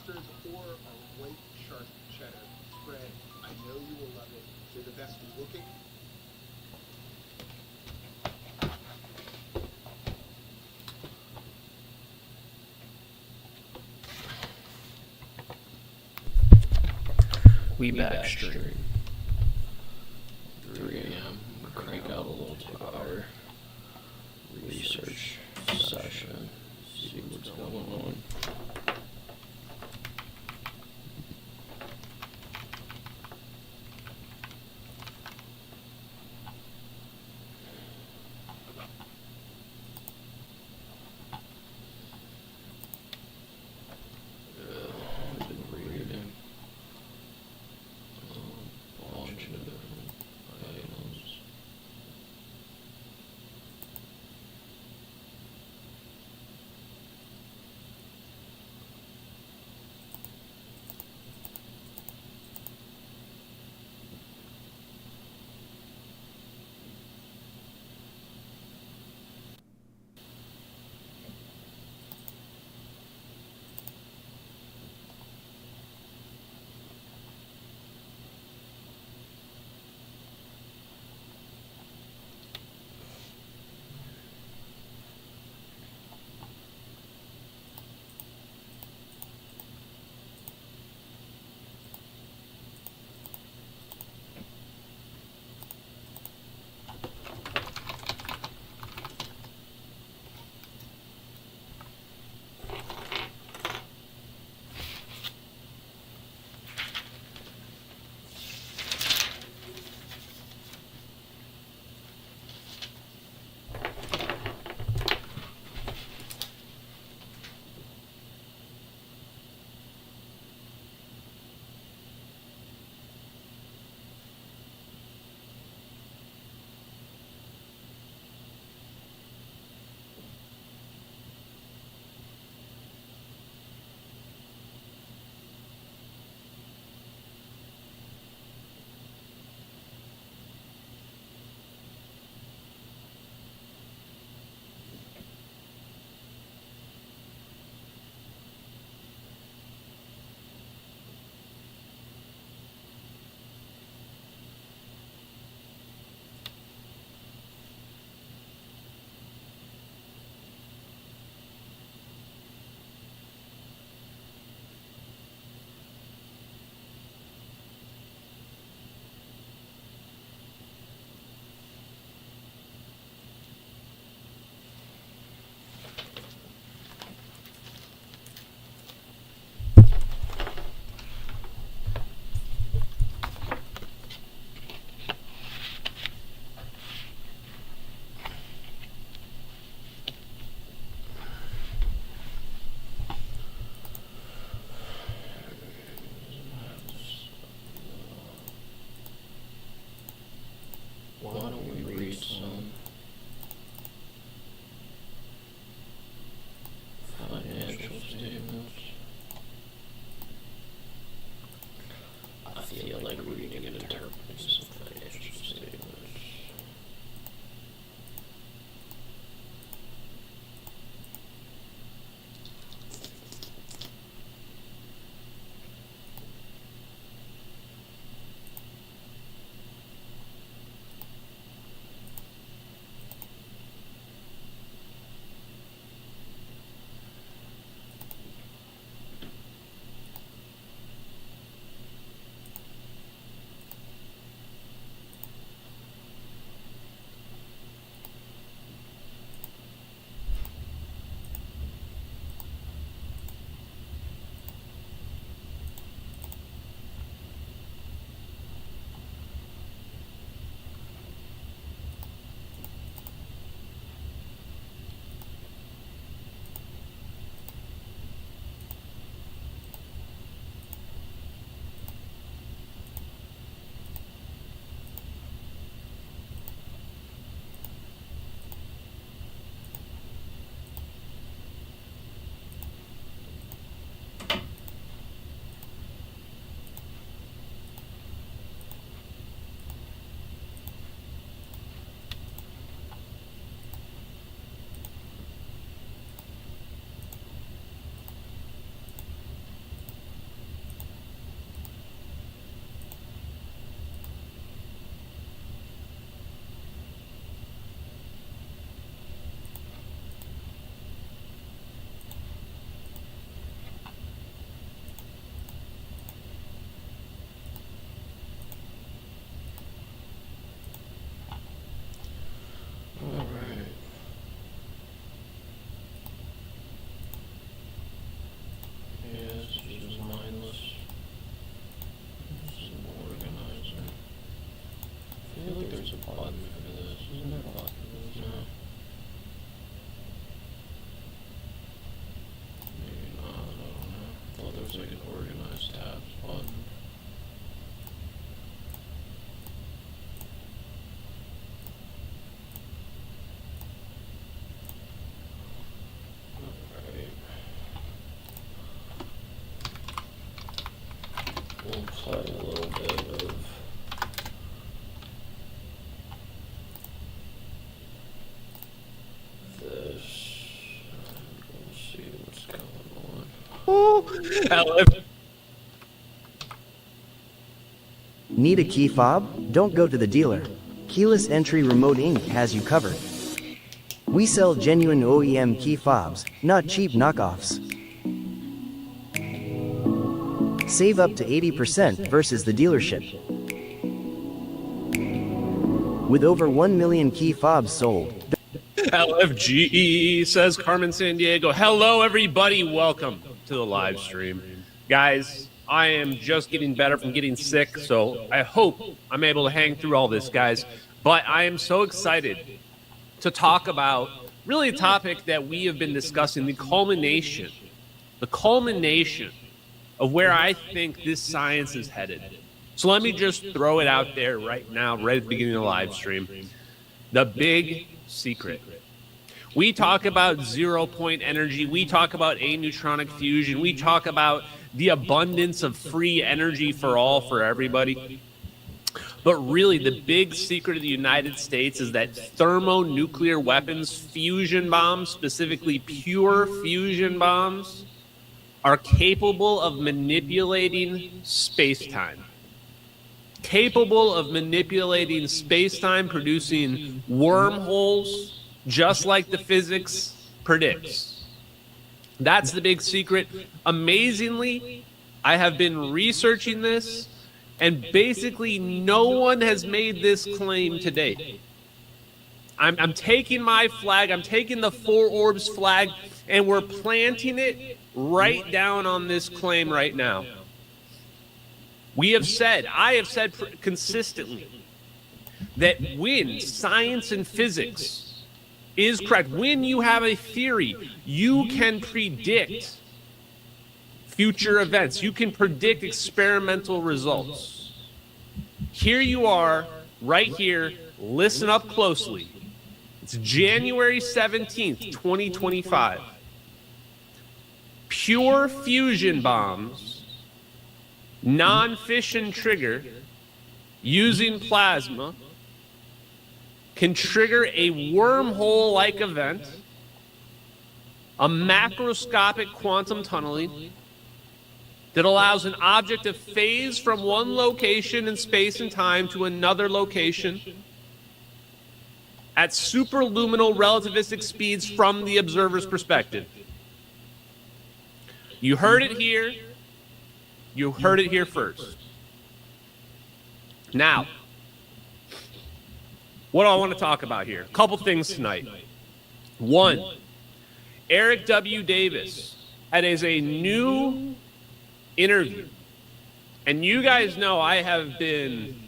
oysters or our white sharp cheddar spread. I know you will love it. They're the best looking. We backstream. 3 a.m. Crank out a little 2-hour research session. See what's going on. I've been reading. looks like an organized tabs button. Alright. We'll play a little bit of this. We'll see what's going on. Need a key fob? Don't go to the dealer. Keyless Entry Remote Inc. has you covered. We sell genuine OEM key fobs, not cheap knockoffs. Save up to 80% versus the dealership. With over 1 million key fobs sold. LFGE, says Carmen San Diego. Hello, everybody. Welcome to the live stream. Guys, I am just getting better from getting sick, so I hope I'm able to hang through all this, guys. But I am so excited to talk about really a topic that we have been discussing, the culmination of where I think this science is headed. So let me just throw it out there right now, right at the beginning of the live stream. The big secret. We talk about 0-point energy. We talk about aneutronic fusion. We talk about the abundance of free energy for all, for everybody. But really, the big secret of the United States is that thermonuclear weapons, fusion bombs, specifically pure fusion bombs, are capable of manipulating space-time. Capable of manipulating space-time, producing wormholes, just like the physics predicts. That's the big secret. Amazingly, I have been researching this, and basically no one has made this claim to date. I'm taking my flag, I'm taking the Four Orbs flag, and we're planting it right down on this claim right now. I have said consistently that when science and physics is correct, when you have a theory, you can predict future events. You can predict experimental results. Here you are, right here. Listen up closely. It's January 17th, 2025. Pure fusion bombs, non-fission trigger, using plasma, can trigger a wormhole-like event, a macroscopic quantum tunneling that allows an object to phase from one location in space and time to another location at superluminal relativistic speeds from the observer's perspective. You heard it here. You heard it here first. Now, what do I want to talk about here? A couple things tonight. One, Eric W. Davis has a new interview. And you guys know I have been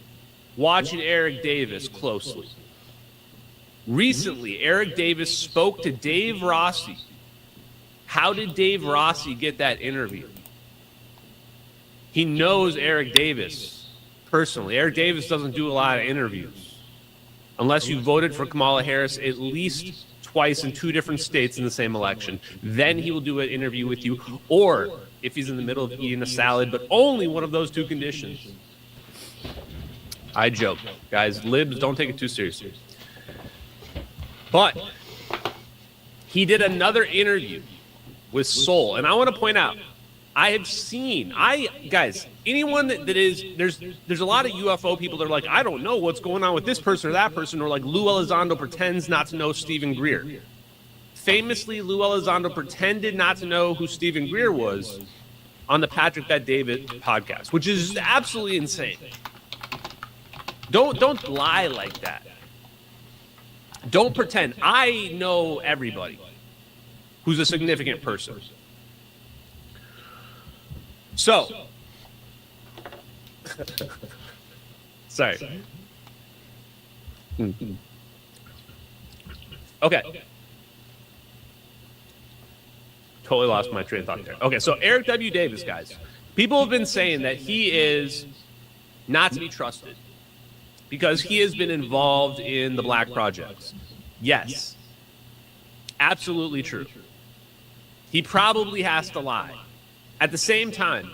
watching Eric Davis closely. Recently, Eric Davis spoke to Dave Rossi. How did Dave Rossi get that interview? He knows Eric Davis personally. Eric Davis doesn't do a lot of interviews unless you voted for Kamala Harris at least twice in 2 different states in the same election. Then he will do an interview with you, or if he's in the middle of eating a salad, but only one of those 2 conditions. I joke. Guys, libs, don't take it too seriously. But he did another interview with Soul, and I want to point out, I have seen, guys, anyone that is, there's a lot of UFO people that are like, I don't know what's going on with this person or that person, or like Lou Elizondo pretends not to know Stephen Greer. Famously, Lou Elizondo pretended not to know who Stephen Greer was on the Patrick Bet David podcast, which is absolutely insane. Don't lie like that. Don't pretend. I know everybody who's a significant person. So, sorry. Okay. Totally lost my train of thought there. Okay, so Eric W. Davis, guys. People have been saying that he is not to be trusted because he has been involved in the black projects. Yes, absolutely true. He probably has to lie. At the same time,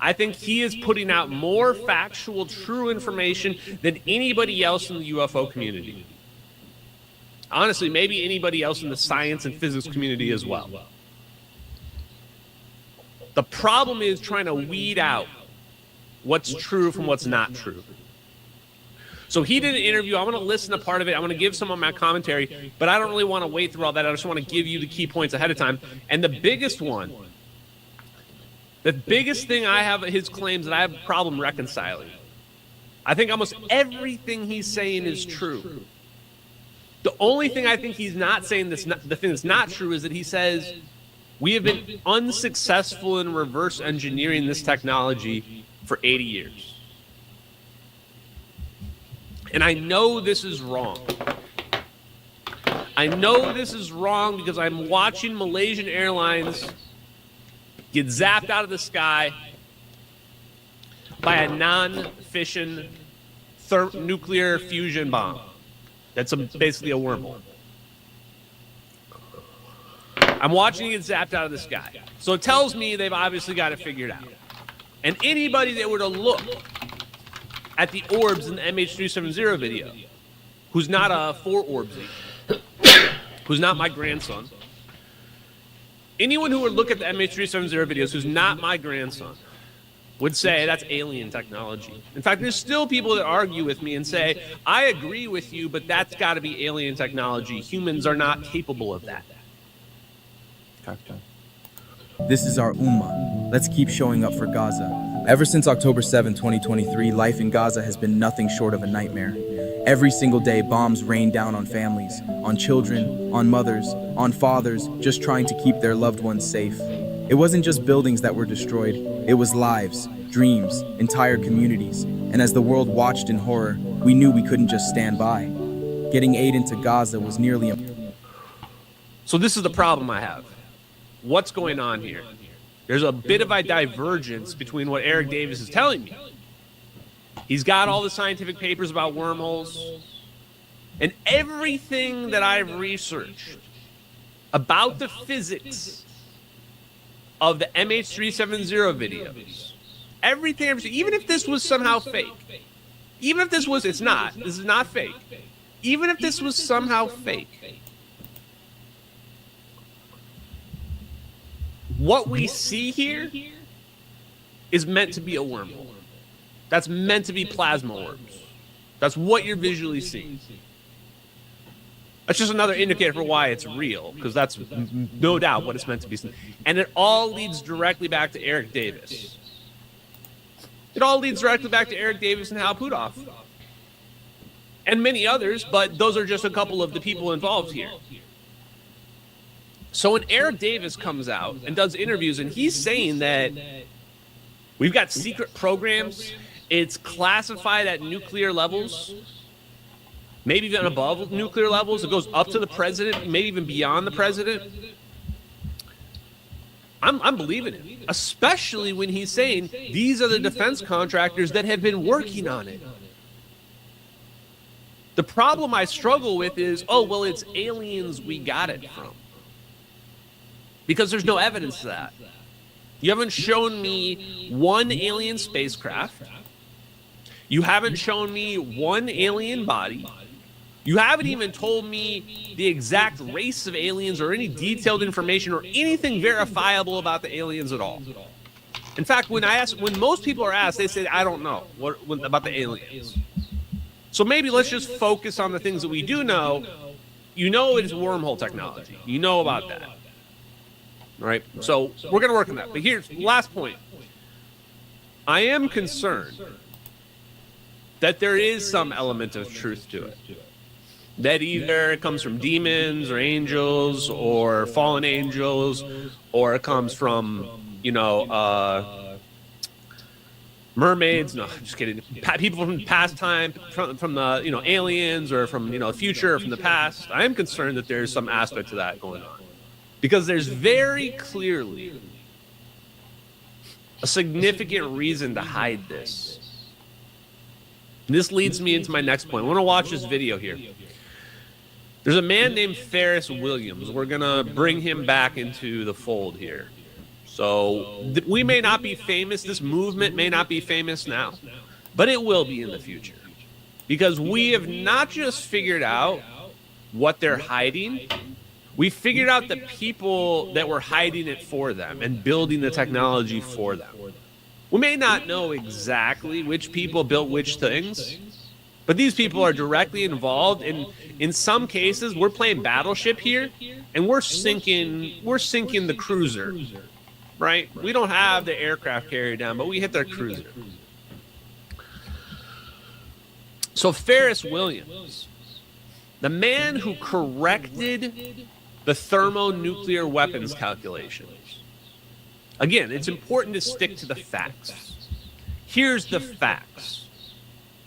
I think he is putting out more factual, true information than anybody else in the UFO community. Honestly, maybe anybody else in the science and physics community as well. The problem is trying to weed out what's true from what's not true. So he did an interview. I want to listen to part of it. I want to give some of my commentary, but I don't really want to wait through all that. I just want to give you the key points ahead of time. And the biggest thing I have his claims that I have a problem reconciling. I think almost everything he's saying is true. The only thing I think he's not saying the thing that's not true is that he says we have been unsuccessful in reverse engineering this technology for 80 years. And I know this is wrong. I know this is wrong because I'm watching Malaysian Airlines get zapped out of the sky by a non-fission nuclear fusion bomb. That's basically a wormhole. I'm watching it get zapped out of the sky. So it tells me they've obviously got it figured out. And anybody that were to look at the orbs in the MH370 video, who's not a 4-orbsy, who's not my grandson, anyone who would look at the MH370 videos who's not my grandson would say that's alien technology. In fact, there's still people that argue with me and say, I agree with you, but that's got to be alien technology. Humans are not capable of that. This is our Ummah. Let's keep showing up for Gaza. Ever since October 7, 2023, life in Gaza has been nothing short of a nightmare. Every single day, bombs rain down on families, on children, on mothers, on fathers, just trying to keep their loved ones safe. It wasn't just buildings that were destroyed, it was lives, dreams, entire communities. And as the world watched in horror, we knew we couldn't just stand by. Getting aid into Gaza was nearly So this is the problem I have. What's going on here? There's a bit of a divergence between what Eric Davis is telling me. He's got all the scientific papers about wormholes, and everything that I've researched about the physics of the MH370 videos, everything, even if this was somehow fake, even if this was, this is not fake, even if this was somehow fake, what we see here is meant to be a wormhole. That's meant to be plasma orbs. That's what you're visually seeing. That's just another indicator for why it's real, because that's no doubt what it's meant to be. And it all leads directly back to Eric Davis. It all leads directly back to Eric Davis and Hal Puthoff. And many others, but those are just a couple of the people involved here. So when Eric Davis comes out and does interviews, and he's saying that we've got secret programs, it's classified at nuclear levels, maybe even above nuclear levels, it goes up to the president, maybe even beyond the president. I'm believing it, especially when he's saying these are the defense contractors that have been working on it. The problem I struggle with is, oh, well, it's aliens we got it from. Because there's no evidence of that. You haven't shown me one alien spacecraft. You haven't shown me one alien body. You haven't even told me the exact race of aliens or any detailed information or anything verifiable about the aliens at all. In fact, when most people are asked, they say, I don't know what about the aliens. So maybe let's just focus on the things that we do know. You know it is wormhole technology. You know about that. Right? So we're going to work on that. But here's the last point. I am concerned that there is some element of truth to it. That either it comes from demons or angels or fallen angels, or it comes from, mermaids. No, I'm just kidding. People from past time, from the, aliens, or from, the future, or from the past. I am concerned that there's some aspect to that going on. Because there's very clearly a significant reason to hide this. And this leads me into my next point. I want to watch this video here. There's a man named Ferris Williams. We're going to bring him back into the fold here. So we may not be famous. This movement may not be famous now, but it will be in the future. Because we have not just figured out what they're hiding, we figured out the people that were hiding it for them and building the technology for them. We may not know exactly which people built which things, but these people are directly involved. And in some cases, we're playing Battleship here, and we're sinking the cruiser, right? We don't have the aircraft carrier down, but we hit their cruiser. So Ferris Williams, the man who corrected the thermonuclear weapons calculations. Again, it's important to stick to the facts. Here's the facts.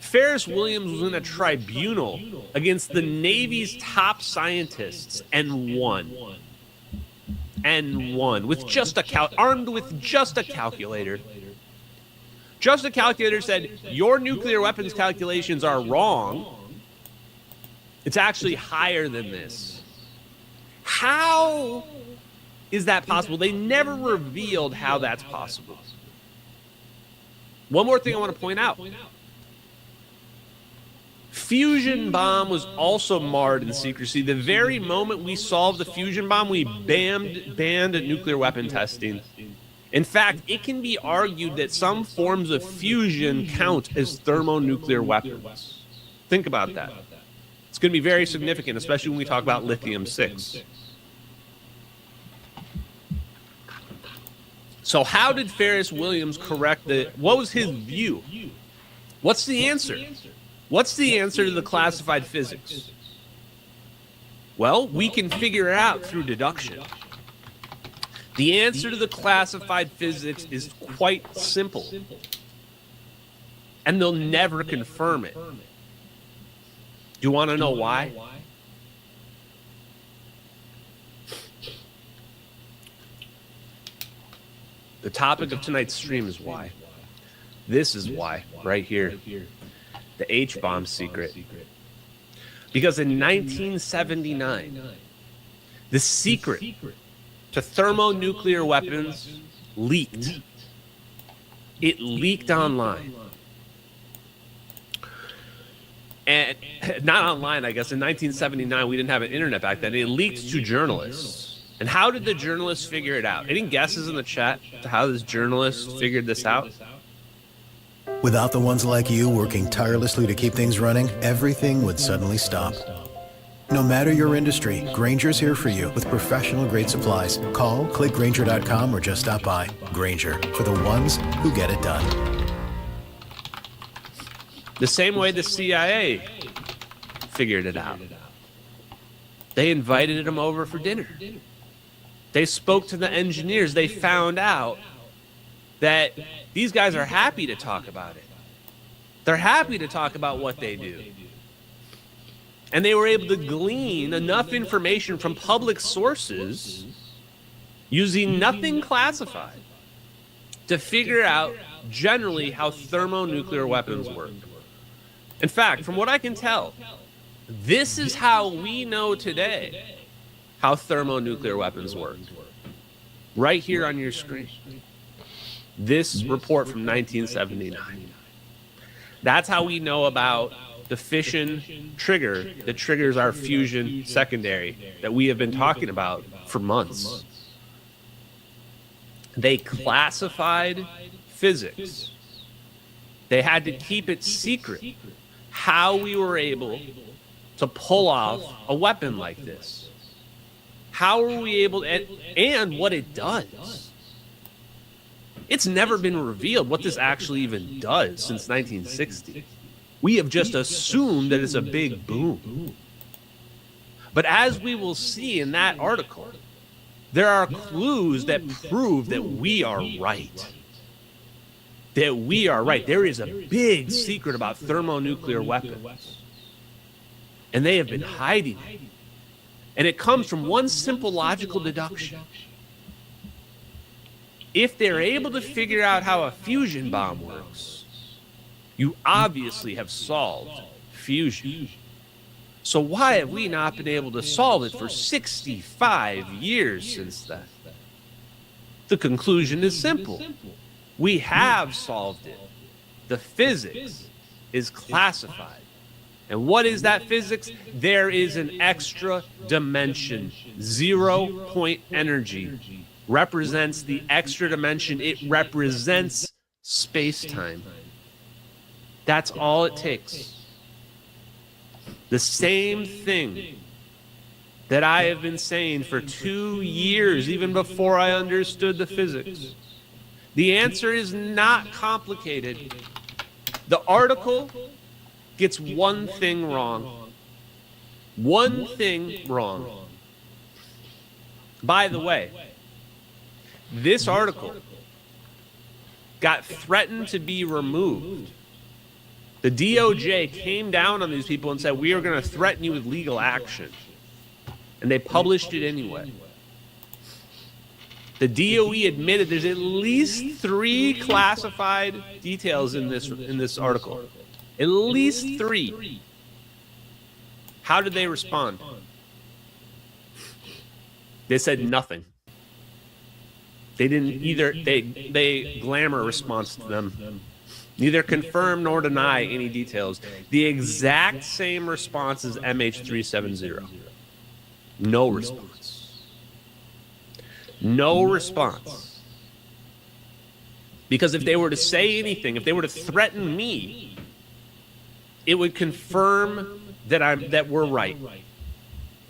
Ferris Williams was in a tribunal against the Navy's top scientists and won. With just armed with just a calculator. Just a calculator said, your nuclear weapons calculations are wrong. It's actually higher than this. How is that possible? They never revealed how that's possible. One more thing I want to point out. Fusion bomb was also marred in secrecy. The very moment we solved the fusion bomb, we banned nuclear weapon testing. In fact, it can be argued that some forms of fusion count as thermonuclear weapons. Think about that. It's going to be very significant, especially when we talk about lithium-6. So how did Ferris Williams correct what was his view? What's the answer? What's the answer to the classified physics? Well, we can figure it out through deduction. The answer to the classified physics is quite simple. And they'll never confirm it. Do you want to know why? The topic of tonight's stream is why. This is why, right here. The H-bomb secret. Because in 1979, the secret to thermonuclear weapons leaked. It leaked online. And not online, I guess. In 1979, we didn't have an internet back then. It leaked to journalists. And how did the journalists figure it out? Any guesses in the chat to how this journalist figured this out? Without the ones like you working tirelessly to keep things running, everything would suddenly stop. No matter your industry, Grainger's here for you with professional-grade supplies. Call, click Grainger.com, or just stop by. Grainger, for the ones who get it done. The same way the CIA figured it out. They invited him over for dinner. They spoke to the engineers. They found out that these guys are happy to talk about it. They're happy to talk about what they do. And they were able to glean enough information from public sources using nothing classified to figure out generally how thermonuclear weapons work. In fact, from what I can tell, this is how we know today how thermonuclear weapons work. Right here on your screen. This report from 1979. That's how we know about the fission trigger that triggers our fusion secondary that we have been talking about for months. They classified physics. They had to keep it secret how we were able to pull off a weapon like this. How are we able to, and what it does. It's never been revealed what this actually even does since 1960. We have just assumed that it's a big boom. But as we will see in that article, there are clues that prove that we are right. That we are right. There is a big secret about thermonuclear weapons. And they have been hiding it. And it comes from one simple logical deduction. If they're able to figure out how a fusion bomb works, you obviously have solved fusion. So why have we not been able to solve it for 65 years since then? The conclusion is simple. We have solved it. The physics is classified. And what is that physics? There is an extra dimension. 0 point energy represents the extra dimension. It represents space-time. That's all it takes. The same thing that I have been saying for 2 years, even before I understood the physics. The answer is not complicated. The article gets one thing wrong. One thing wrong. By the way, this article got threatened to be removed. The DOJ came down on these people and said, we are going to threaten you with legal action. And they published it anyway. The DOE admitted there's at least 3 classified details in this article. At least 3. How did they respond? They said nothing. They didn't either. They glamour a response to them. Neither confirm nor deny any details. The exact same response as MH370. No response. No response. Because if they were to say anything, if they were to threaten me, it would confirm that we're right.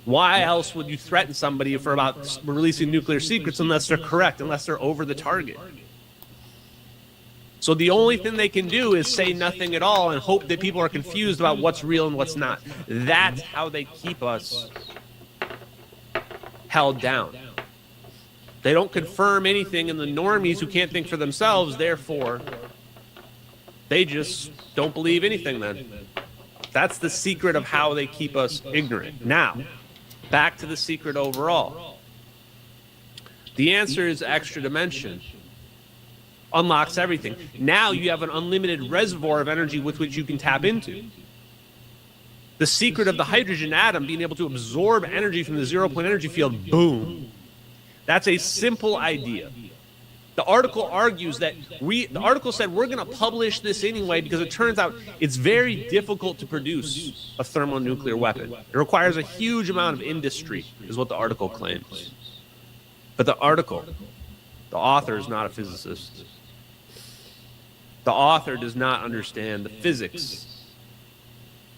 Why else would you threaten somebody for about releasing nuclear secrets unless they're correct, unless they're over the target? So the only thing they can do is say nothing at all and hope that people are confused about what's real and what's not. That's how they keep us held down. They don't confirm anything, and the normies who can't think for themselves, therefore, they just don't believe anything then. That's the secret of how they keep us ignorant. Now, back to the secret overall. The answer is extra dimension. Unlocks everything. Now you have an unlimited reservoir of energy with which you can tap into. The secret of the hydrogen atom being able to absorb energy from the 0 point energy field, boom. That's a simple idea. The article argues that the article said we're going to publish this anyway because it turns out it's very difficult to produce a thermonuclear weapon. It requires a huge amount of industry, is what the article claims. But the author is not a physicist. The author does not understand the physics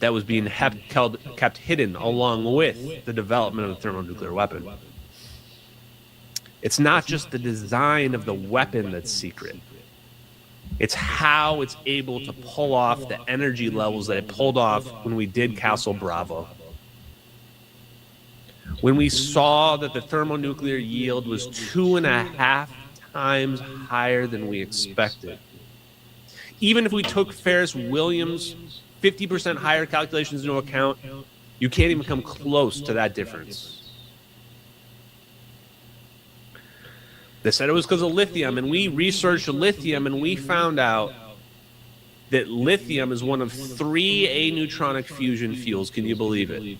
that was being kept hidden along with the development of the thermonuclear weapon. It's not just the design of the weapon that's secret. It's how it's able to pull off the energy levels that it pulled off when we did Castle Bravo. When we saw that the thermonuclear yield was 2.5 times higher than we expected. Even if we took Ferris-Williams' 50% higher calculations into account, you can't even come close to that difference. They said it was because of lithium, and we researched lithium, and we found out that lithium is one of 3 aneutronic fusion fuels. Can you believe it?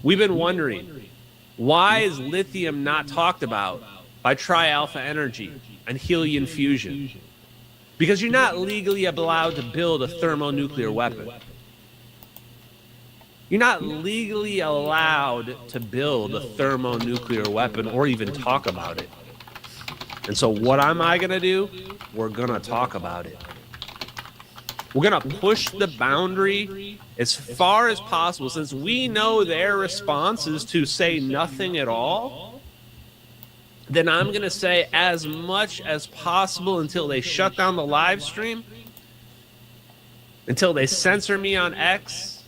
We've been wondering, why is lithium not talked about by Tri-Alpha Energy and Helion Fusion? Because you're not legally allowed to build a thermonuclear weapon. You're not legally allowed to build a thermonuclear weapon or even talk about it. And so what am I going to do? We're going to talk about it. We're going to push the boundary as far as possible. Since we know their response is to say nothing at all, then I'm going to say as much as possible until they shut down the live stream, until they censor me on X.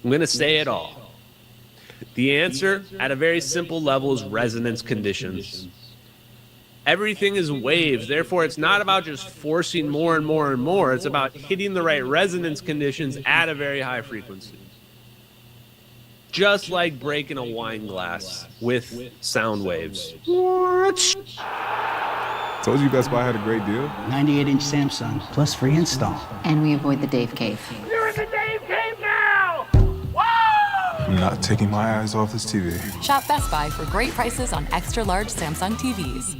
I'm going to say it all. The answer, at a very simple level, is resonance conditions. Everything is waves. Therefore, it's not about just forcing more and more and more. It's about hitting the right resonance conditions at a very high frequency. just like breaking a wine glass with sound waves. Told you Best Buy had a great deal. 98-inch Samsung, plus free install. And we avoid the Dave Cave. You're in the Dave Cave now! Woo! I'm not taking my eyes off this TV. Shop Best Buy for great prices on extra large Samsung TVs.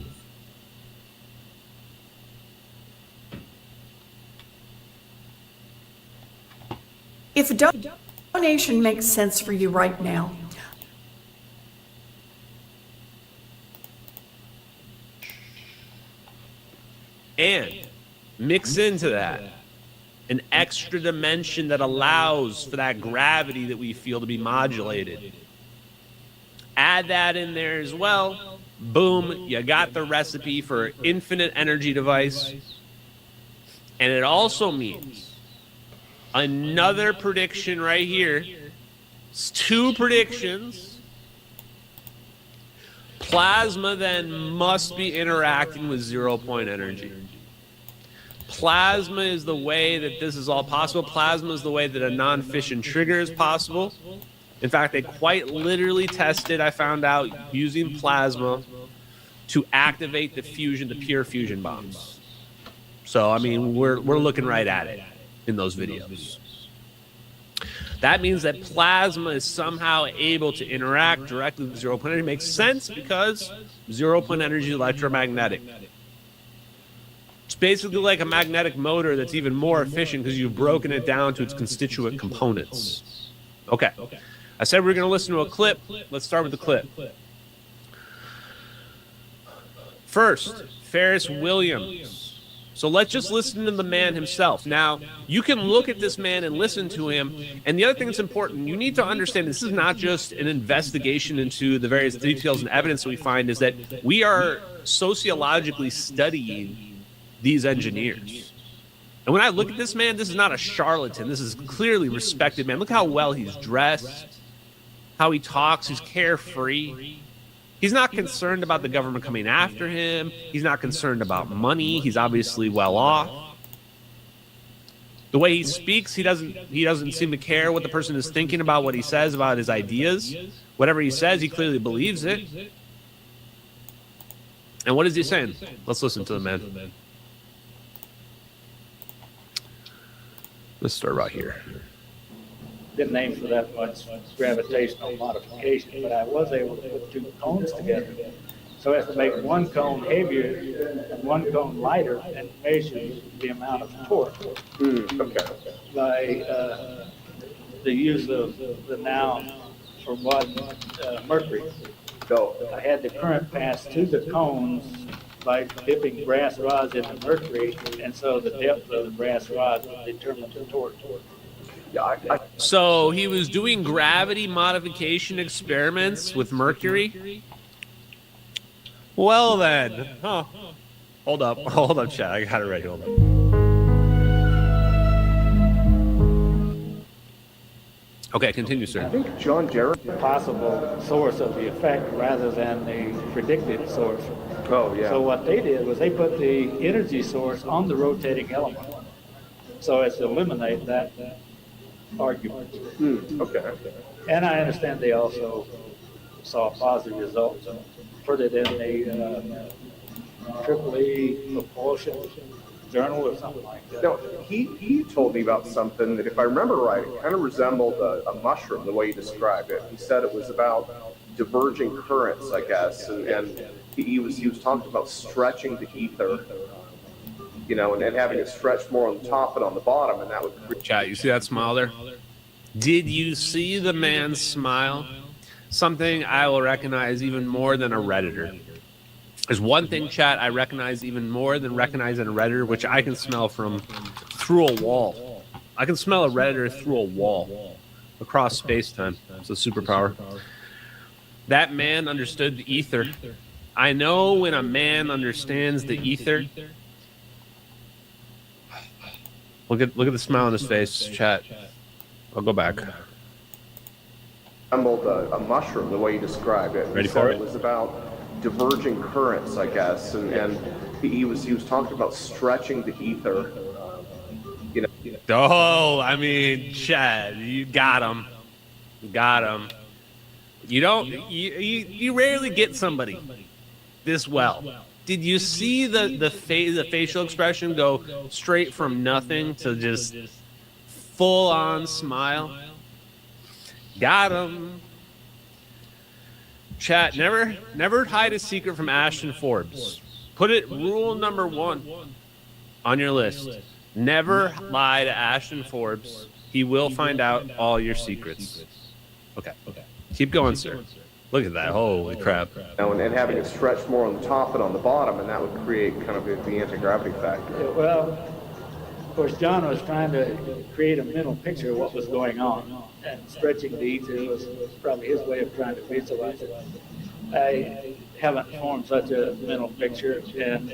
If a donation makes sense for you right now, And mix into that an extra dimension that allows for that gravity that we feel to be modulated. Add that in there as well. Boom, you got the recipe for an infinite energy device. And it also means another prediction right here. It's 2 predictions. Plasma then must be interacting with 0-point energy. Plasma is the way that this is all possible. Plasma is the way that a non-fission trigger is possible. In fact, they quite literally tested, I found out, using plasma to activate the pure fusion bombs. So, I mean, we're looking right at it in those videos. That means that plasma is somehow able to interact directly with 0-point energy. It makes sense because 0-point energy is electromagnetic. It's basically like a magnetic motor that's even more efficient because you've broken it down to its constituent components. Okay. I said we were going to listen to a clip. Let's start with the clip. First, Ferris Williams. So let's just listen to the man himself. Now, you can look at this man and listen to him. And the other thing that's important, you need to understand this is not just an investigation into the various details and evidence that we find, is that we are sociologically studying these engineers. And when I look at this man, this is not a charlatan. This is clearly respected man. Look how well he's dressed, how he talks. He's carefree. He's not concerned about the government coming after him. He's not concerned about money. He's obviously well off. The way he speaks, he doesn't seem to care what the person is thinking about what he says about his ideas. Whatever he says, he clearly believes it. And what is he saying? Let's listen to the man. Let's start right here. Didn't aim for that much gravitational modification, but I was able to put 2 cones together. So as to make one cone heavier and one cone lighter and measure the amount of torque by the use of the noun for one mercury. So I had the current pass to the cones by dipping brass rods in the mercury, and so the depth of the brass rods would determine the torque. So he was doing gravity modification experiments with mercury? Well then. Huh. Hold up, chat. I got it right. Hold up. Okay, continue, sir. I think John Jarrett, possible source of the effect rather than the predicted source. Oh, yeah. So what they did was they put the energy source on the rotating element. So as to eliminate that argument. Okay. And I understand they also saw positive results and put it in the EEE propulsion journal or something like that. No, he told me about something that, if I remember right, it kind of resembled a mushroom, the way he described it. He said it was about diverging currents, I guess, and he was talking about stretching the ether, you know, and having it stretch more on the top and on the bottom, and that would... Chat, you see that smile there? Did you see the man's smile? Something I will recognize even more than a Redditor. There's one thing, chat, I recognize even more than recognizing a Redditor, which I can smell from through a wall. I can smell a Redditor through a wall across space-time. It's a superpower. That man understood the ether. I know when a man understands the ether. Look at the smile on his face, chat. I'll go back. Resembled a mushroom, the way he described it. Ready he for said it? It was about diverging currents, I guess, and he was talking about stretching the ether. You know. Oh, I mean, Chad, you got him. You got him. You don't. You rarely get somebody this well. Did you see the facial expression go straight from nothing to just full on smile? Got him. Chat, never hide a secret from Ashton Forbes. Put it rule number 1 on your list. Never lie to Ashton Forbes. He will find out all your secrets. Okay. Keep going, sir. Look at that. Holy crap. And having it stretch more on the top and on the bottom, and that would create kind of the anti-gravity factor. Well, of course, John was trying to create a mental picture of what was going on, and stretching the ether was probably his way of trying to visualize it. I haven't formed such a mental picture, and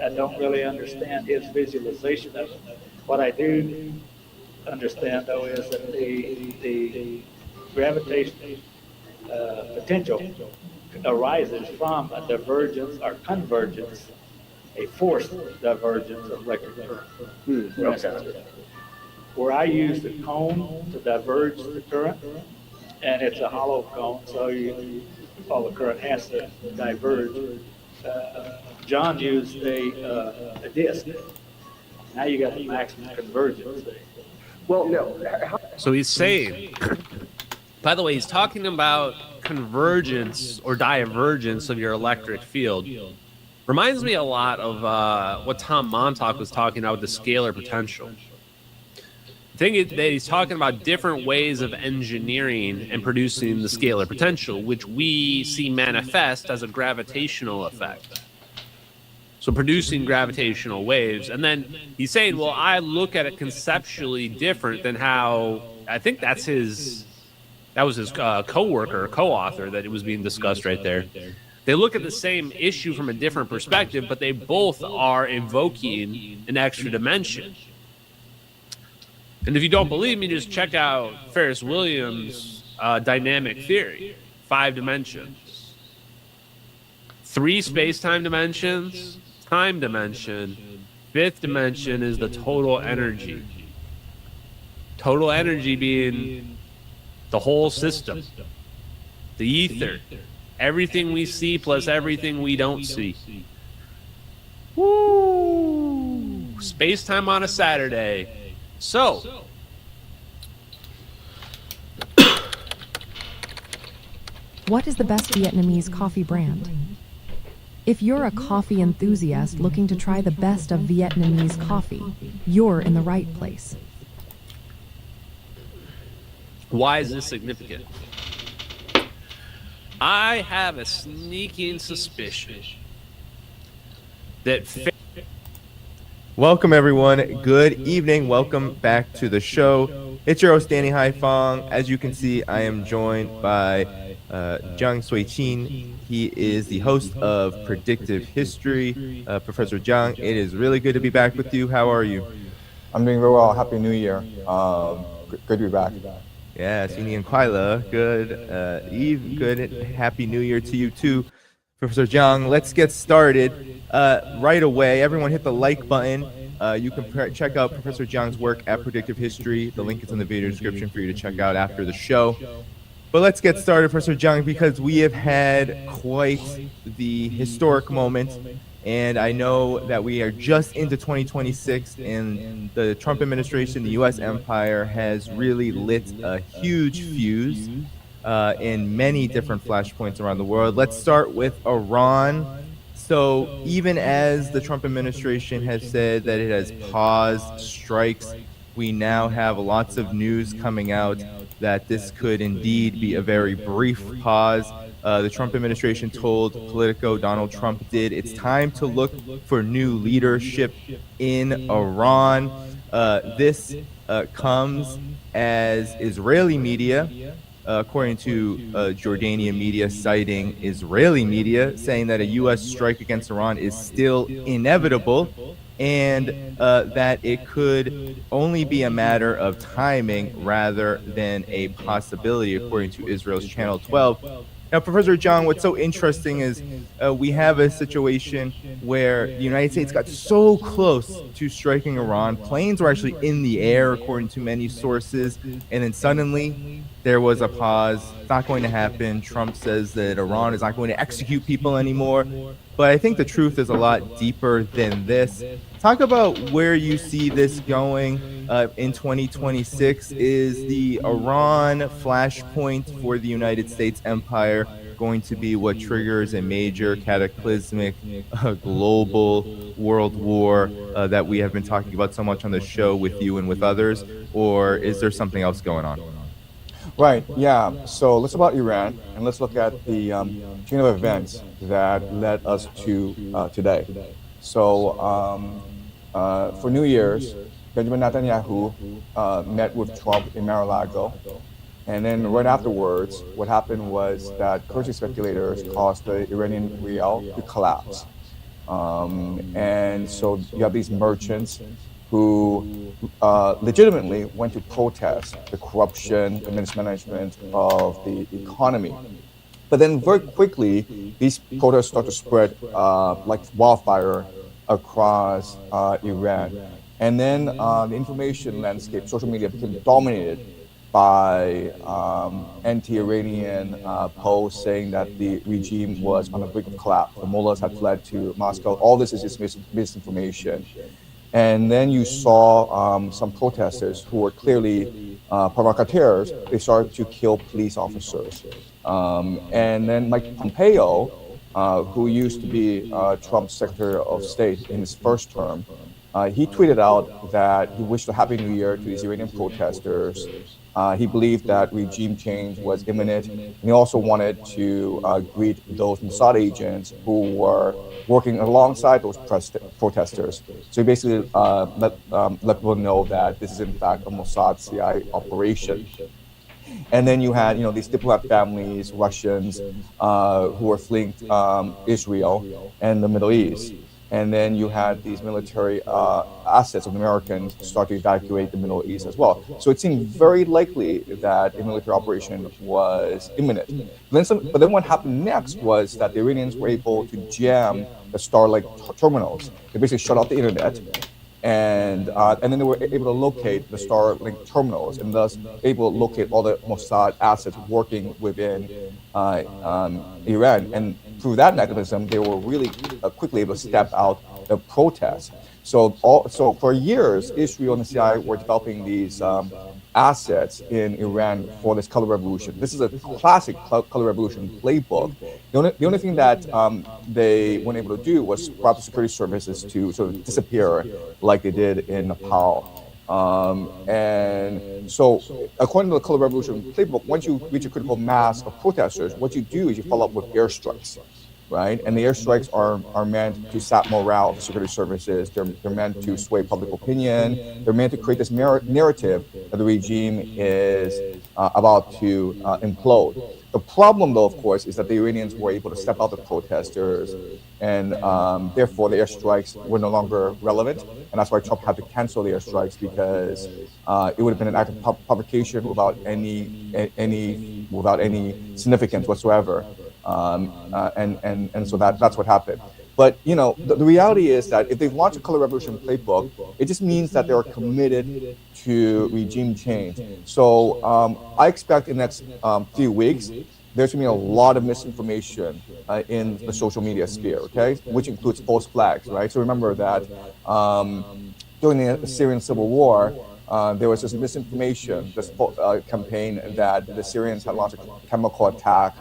I don't really understand his visualization of it. What I do understand, though, is that the gravitation potential arises from a divergence or convergence, a forced divergence of electric current. For instance, where I use the cone to diverge the current, and it's a hollow cone, so all the current has to diverge. John used a disc. Now you got the maximum convergence. Well, no. So he's saying, by the way, he's talking about convergence or divergence of your electric field. Reminds me a lot of what Tom Montauk was talking about with the scalar potential. The thing is that he's talking about different ways of engineering and producing the scalar potential, which we see manifest as a gravitational effect. So producing gravitational waves. And then he's saying, well, I look at it conceptually different than how, I think that was his co-worker, co-author that it was being discussed right there. They look at the same issue from a different perspective, but they both are evoking an extra dimension. And if you don't believe me, just check out Ferris Williams' dynamic theory. 5 dimensions. 3 space-time dimensions, time dimension. 5th dimension is the total energy. Total energy being the whole system. The ether. Everything we see plus everything we don't see. Woo! Space-time on a Saturday. So, what is the best Vietnamese coffee brand? If you're a coffee enthusiast looking to try the best of Vietnamese coffee, you're in the right place. why is this significant? I have a sneaking suspicion that Welcome everyone. Good evening. Welcome back to the show. It's your host Danny Haifong. As you can see, I am joined by Jiang Sui-Qin. He is the host of Predictive History. Professor Jiang, it is really good to be back with you. How are you? I'm doing very well. Happy New Year. Good to be back. Yeah, 新年快乐. Good Eve. Good Happy New Year to you too. Professor Jiang, let's get started right away. Everyone hit the like button. You can check out Professor Jiang's work at Predictive History. The link is in the video description for you to check out after the show. But let's get started, Professor Jiang, because we have had quite the historic moment. And I know that we are just into 2026, and the Trump administration, the U.S. empire, has really lit a huge fuse in many different flashpoints around the world. Let's start with Iran. So even as the Trump administration has said that it has paused strikes, we now have lots of news coming out that this could indeed be a very brief pause. The Trump administration told Politico, Donald Trump did, it's time to look for new leadership in Iran. This comes as Israeli media, according to Jordanian media citing Israeli media, saying that a U.S. strike against Iran is still inevitable and that it could only be a matter of timing rather than a possibility, according to Israel's Channel 12. Now, Professor Zhang, what's so interesting is we have a situation where the United States got so close to striking Iran. Planes were actually in the air, according to many sources, and then suddenly there was a pause. It's not going to happen. Trump says that Iran is not going to execute people anymore. But I think the truth is a lot deeper than this. Talk about where you see this going in 2026. Is the Iran flashpoint for the United States empire going to be what triggers a major cataclysmic global world war that we have been talking about so much on the show with you and with others? Or is there something else going on? Right, yeah. So let's talk about Iran, and let's look at the chain of events that led us to today. So for New Year's, Benjamin Netanyahu met with Trump in Mar-a-Lago. And then right afterwards, what happened was that currency speculators caused the Iranian rial to collapse. And so you have these merchants who legitimately went to protest the corruption and mismanagement of the economy. But then very quickly, these protests start to spread like wildfire across Iran. And then the information landscape, social media became dominated by anti-Iranian posts saying that the regime was on the brink of collapse. The mullahs had fled to Moscow. All this is just misinformation. And then you saw some protesters who were clearly provocateurs. They started to kill police officers. And then Mike Pompeo, who used to be Trump's Secretary of State in his first term, he tweeted out that he wished a Happy New Year to these Iranian protesters. He believed that regime change was imminent, and he also wanted to greet those Mossad agents who were working alongside those protesters. So he basically let people know that this is in fact a Mossad CIA operation. And then you had, these diplomat families, Russians, who were fleeing Israel and the Middle East. And then you had these military assets of Americans start to evacuate the Middle East as well. So it seemed very likely that a military operation was imminent. But then what happened next was that the Iranians were able to jam the Starlink terminals. They basically shut off the internet. And then they were able to locate the Starlink terminals and thus able to locate all the Mossad assets working within Iran. And through that mechanism, they were really quickly able to step out the protests. So for years, Israel and the CIA were developing these assets in Iran for this color revolution. This is a classic color revolution playbook. The only thing that they weren't able to do was prop the security services to sort of disappear like they did in Nepal. And so according to the color revolution playbook, once you reach a critical mass of protesters, what you do is you follow up with airstrikes. Right, and the airstrikes are meant to sap morale of the security services. They're meant to sway public opinion. They're meant to create this narrative that the regime is about to implode. The problem, though, of course, is that the Iranians were able to step out the protesters, and therefore the airstrikes were no longer relevant. And that's why Trump had to cancel the airstrikes, because it would have been an act of provocation without any significance whatsoever. And so that's what happened. But the reality is that if they've launched a color revolution playbook, it just means that they are committed to regime change. So I expect in the next few weeks there's going to be a lot of misinformation in the social media sphere, okay, which includes false flags, right? So remember that during the Syrian civil war, there was this misinformation, this campaign that the Syrians had launched a chemical attack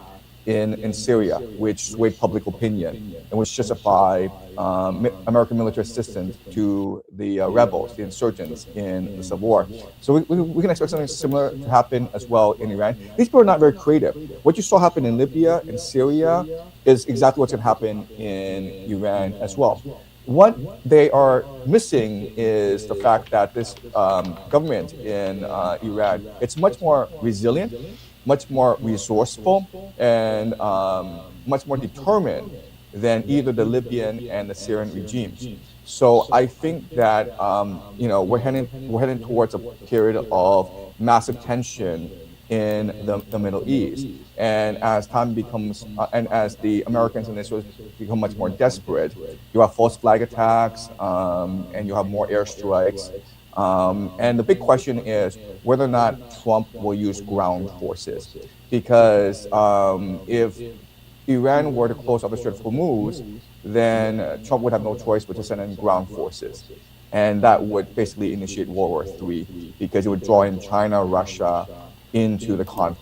in Syria, which swayed public opinion and which justified American military assistance to the rebels, the insurgents in the civil war. So we can expect something similar to happen as well in Iran. These people are not very creative. What you saw happen in Libya and Syria is exactly what's going to happen in Iran as well. What they are missing is the fact that this government in Iran, it's much more resilient, much more resourceful, and much more determined than either the Libyan and the Syrian regimes. So I think that we're heading towards a period of massive tension in the Middle East. And as time becomes, and as the Americans and Israelis become much more desperate, you have false flag attacks, and you have more airstrikes. And the big question is whether or not Trump will use ground forces. Because if Iran were to close off the Strait of Hormuz, then Trump would have no choice but to send in ground forces. And that would basically initiate World War III, because it would draw in China, Russia into the conflict.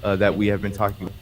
that we have been talking about.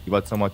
이번 somewhat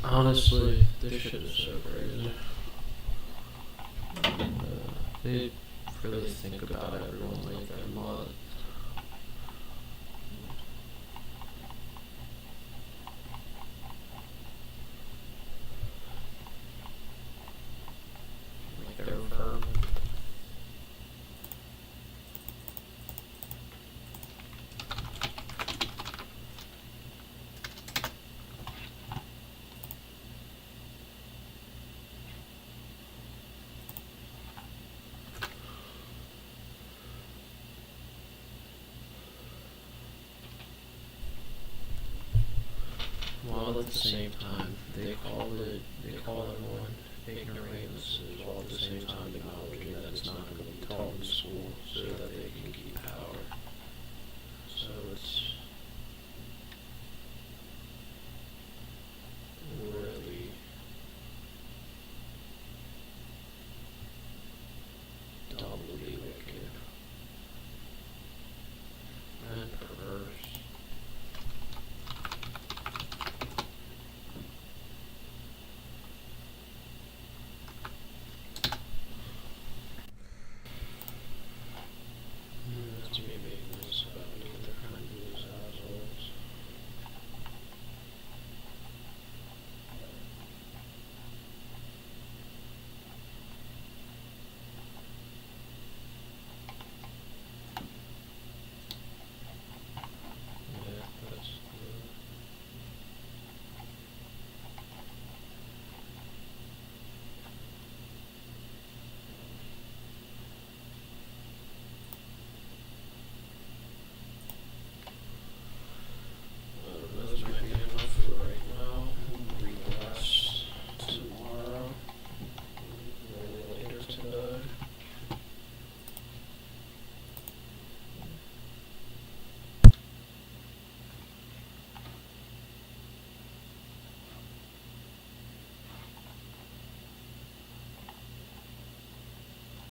Honestly, this shit is so crazy. They really think about everyone like that a lot. Like they're vermin. While at the same time, they call everyone ignoramus, while at the same time acknowledging that it's not